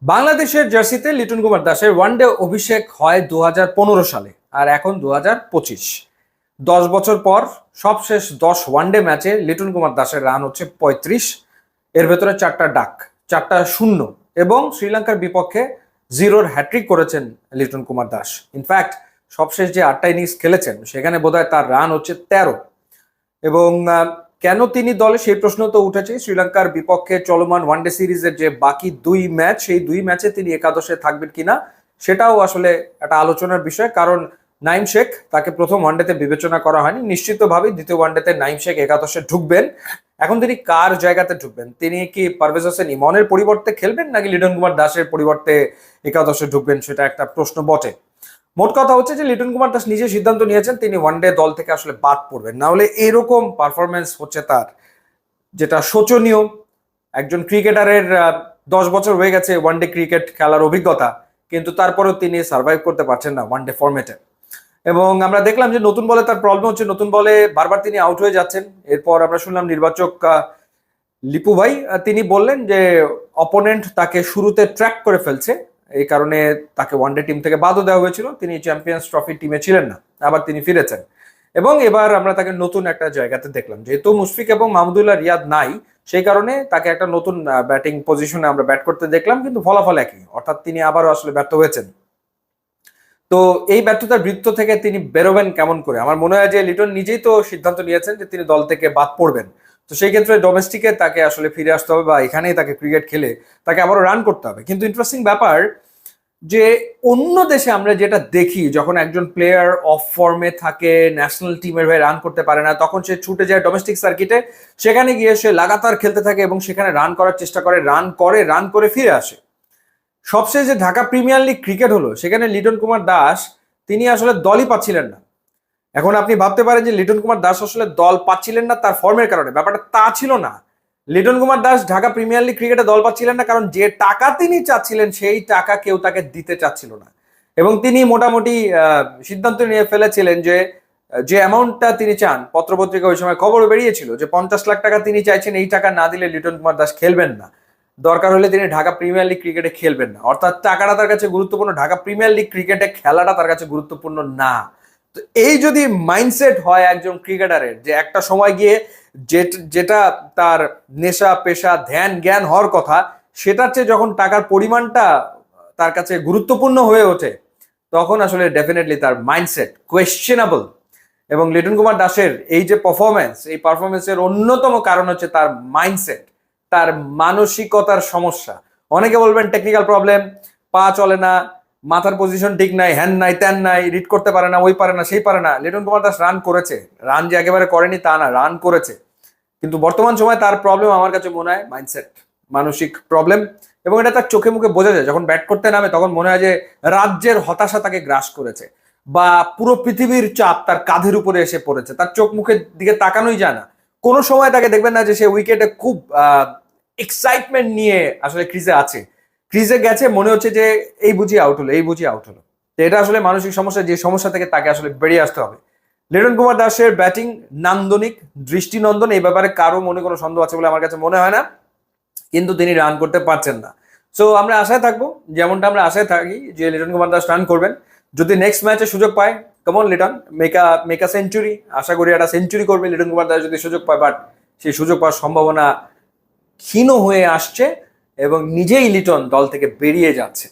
বাংলাদেশের জার্সিতে লিটন কুমার দাসের ওয়ানডে অভিষেক হয় 2015 সালে, আর এখন 2025। 10 বছর পর সবশেষ 10 ওয়ানডে ম্যাচে লিটন কুমার দাসের রান হচ্ছে 35। এর ভেতরে 4টা ডাক, 4টা শূন্য, এবং শ্রীলঙ্কার বিপক্ষে জিরোর হ্যাট্রিক করেছেন লিটন কুমার দাস। ইনফ্যাক্ট সবশেষ যে 8টা ইনিংস খেলেছেন সেখানে বোধহয় তার রান হচ্ছে 13। এবং কেন তিনি দলে, সেই প্রশ্ন তো উঠেছে। শ্রীলঙ্কার বিপক্ষে চলমান ওয়ানডে সিরিজের যে বাকি 2 ম্যাচ, সেই 2 ম্যাচে তিনি একাদশে থাকবেন কিনা সেটাও আসলে একটা আলোচনার বিষয়। কারণ নাইম শেখ, তাকে প্রথম ওয়ানডেতে বিবেচনা করা হয়নি, নিশ্চিতভাবেই দ্বিতীয় ওয়ানডেতে নাইম শেখ একাদশে ঢুকবেন। এখন তিনি কার জায়গাতে ঢুকবেন? তিনি কি পারভেজ হোসেন ইমনের পরিবর্তে খেলবেন, নাকি লিটন কুমার দাসের পরিবর্তে একাদশে ঢুকবেন, সেটা একটা প্রশ্ন বটে। মোট কথা হচ্ছে যে লিটন কুমার দাস নিজে সিদ্ধান্ত নিয়েছেন তিনি ওয়ানডে দল থেকে আসলে বাদ পড়বেন, না হলে এরকম পারফরমেন্স হচ্ছে তার, যেটা শোচনীয়। একজন ক্রিকেটারের 10 বছর হয়ে গেছে ওয়ানডে ক্রিকেট খেলার অভিজ্ঞতা, কিন্তু তারপরেও তিনি সার্ভাইভ করতে পারছেন না ওয়ানডে ফরম্যাটে। এবং আমরা দেখলাম যে নতুন বলে তার প্রবলেম হচ্ছে, নতুন বলে বারবার তিনি আউট হয়ে যাচ্ছেন। এরপর আমরা শুনলাম নির্বাচক লিপু ভাই তিনি বললেন যে অপোনেন্ট তাকে শুরুতে ট্র্যাক করে ফেলছে, এই কারণে তাকে ওয়ানডে টিম থেকে বাদও দেওয়া হয়েছিল। তিনি চ্যাম্পিয়ন্স ট্রফি টিমে ছিলেন না, আবার তিনি ফিরেছেন। এবং এবার আমরা তাকে নতুন একটা জায়গাতে দেখলাম, যেহেতু মুশফিক এবং মাহমুদুল্লাহ রিয়াদ নাই, সেই কারণে তাকে একটা নতুন ব্যাটিং পজিশনে আমরা ব্যাট করতে দেখলাম, কিন্তু ফলাফল একই, অর্থাৎ তিনি আবারও আসলে ব্যর্থ হয়েছেন। তো এই ব্যর্থতার বৃত্ত থেকে তিনি বেরোবেন কেমন করে? আমার মনে হয় যে লিটন নিজেই তো সিদ্ধান্ত নিয়েছেন যে তিনি দল থেকে বাদ পড়বেন। তো সেই ক্ষেত্রে ডোমেস্টিকে তাকে আসলে ফিরে আসতে হবে, বা এখানেই তাকে ক্রিকেট খেলে তাকে আবারও রান করতে হবে। কিন্তু ইন্টারেস্টিং ব্যাপার যে অন্য দেশে আমরা যেটা দেখি, যখন একজন প্লেয়ার অফ ফর্মে থাকে, ন্যাশনাল টিমের হয়ে রান করতে পারে না, তখন সে ছুটে যায় ডোমেস্টিক সার্কিটে, সেখানে গিয়ে সে লাগাতার খেলতে থাকে এবং সেখানে রান করার চেষ্টা করে, রান করে ফিরে আসে। সবশেষ যে ঢাকা প্রিমিয়ার লিগ ক্রিকেট হলো, সেখানে লিটন কুমার দাস তিনি আসলে দলই পাচ্ছিলেন না। এখন আপনি ভাবতে পারেন যে লিটন কুমার দাস আসলে দল পাচ্ছিলেন না তার ফর্মের কারণে, ব্যাপারটা তা ছিল না। লিটন কুমার দাস ঢাকা প্রিমিয়ার লিগ ক্রিকেটে দল পাচ্ছিলেন না কারণ যে টাকা তিনি চাচ্ছিলেন সেই টাকা কেউ তাকে দিতে চাচ্ছিল না। এবং তিনি মোটামুটি সিদ্ধান্ত নিয়ে ফেলেছিলেন যে যে অ্যামাউন্টটা তিনি চান, পত্রপত্রিকা ওই সময় খবরও বেরিয়েছিল যে 50 লাখ টাকা তিনি চাইছেন, এই টাকা না দিলে লিটন কুমার দাস খেলবেন না, দরকার হলে তিনি ঢাকা প্রিমিয়ার লিগ ক্রিকেটে খেলবেন না। অর্থাৎ টাকাটা তার কাছে গুরুত্বপূর্ণ, ঢাকা প্রিমিয়ার লিগ ক্রিকেটে খেলাটা তার কাছে গুরুত্বপূর্ণ না। তো এই যদি মাইন্ডসেট হয় একজন ক্রিকেটারের, যে একটা সময় গিয়ে যেটা তার নেশা পেশা ধ্যান জ্ঞান হওয়ার কথা, সেটার চেয়ে যখন টাকার পরিমাণটা তার কাছে গুরুত্বপূর্ণ হয়ে ওঠে, তখন আসলে ডেফিনেটলি তার মাইন্ডসেট কোয়েশ্চেনেবল। এবং লিটন কুমার দাসের এই যে পারফরমেন্স, এই পারফরমেন্সের অন্যতম কারণ হচ্ছে তার মাইন্ডসেট, তার মানসিকতার সমস্যা। অনেকে বলবেন টেকনিক্যাল প্রবলেম, পা চলে না, মাথার পজিশন ঠিক নাই, হ্যান নাই, ত্যান নাই, রিড করতে পারে না, ওই পারে না, সেই পারে না। লিটন কুমার দাস রান করেছে, রান যে একেবারে করেনি তা না, রান করেছে। কিন্তু বর্তমান সময় তার প্রবলেম আমার কাছে মনে হয় মাইন্ডসেট, মানসিক প্রবলেম। এবং এটা তার চোখে মুখে বোঝা যায়। যখন ব্যাট করতে নামে তখন মনে হয় যে রাজ্যের হতাশা তাকে গ্রাস করেছে, বা পুরো পৃথিবীর চাপ তার কাঁধের উপরে এসে পড়েছে। তার চোখ মুখের দিকে তাকানোই যায় না। কোনো সময় তাকে দেখবেন না যে সে উইকেটে খুব এক্সাইটমেন্ট নিয়ে আসলে ক্রিজে আছে, ক্রিজে গেছে, মনে হচ্ছে যে এই বুঝি আউট হলো, এই বুঝি আউট হলো। তো এটা আসলে মানসিক সমস্যা, যে সমস্যা থেকে তাকে আসলে বেরিয়ে আসতে হবে। লিটন কুমার দাসের ব্যাটিং নান্দনিক, দৃষ্টিনন্দন, এই ব্যাপারে কারো মনে কোনো সন্দেহ আছে বলে আমার কাছে মনে হয় না। কিন্তু তিনি রান করতে পারছেন না। সো আমরা আশায় থাকবো, যেমনটা আমরা আশায় থাকি যে লিটন কুমার দাস রান করবেন। যদি নেক্সট ম্যাচে সুযোগ পায়, কেমন লিটন মেকা সেঞ্চুরি, আশা করি একটা সেঞ্চুরি করবে লিটন কুমার দাস যদি সুযোগ পায়। বাট সেই সুযোগ পাওয়ার সম্ভাবনা ক্ষীণ হয়ে আসছে এবং নিজেই লিটন দল থেকে বেরিয়ে যাচ্ছে।